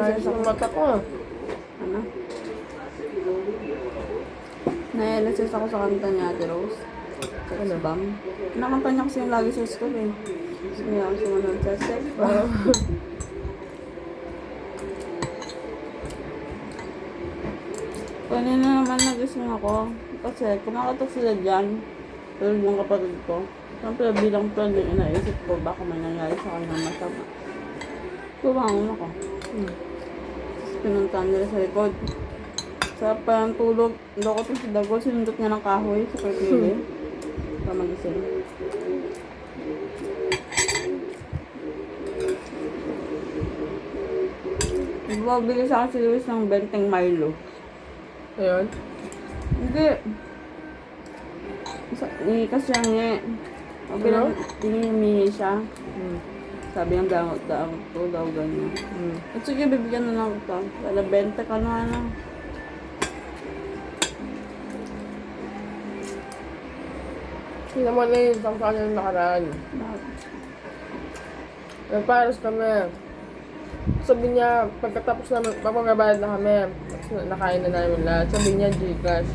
Ayos ang mata ko. Ano? Na-LSS ako sa kanta ni Ate Rose. Sex Bomb. Nakanta niya kasi yung lagi sa school eh. Gusto niya ako sumunod sa Sex Bomb. Kanina naman nagising ako. Kasi kumakatok sila dyan. Tulad ng kapatid ko. Siyempre bilang friend yung inaisip ko baka may nangyari sa kanyang masama. Tumangon ako. Tapos pinuntahan nila sa likod. Sa parang tulog, loko to si Dago, sinundot niya ng kahoy sa pagpili. Para magising. Bumabili sa akin si Luis ng benteng Milo. Ayun. Hindi. Kasi niya bilang hinihingi siya. Sabi niya dapat to daw ganyan. At sige, bibigyan na lang kita. Wala, benta ka na ano. Hindi naman na yun sa kanyang nakaraan. Nagparos kami. Sabi niya, pagkatapos namin, magbabayad na kami. Tapos nakain na namin lahat. Sabi niya, Gcash.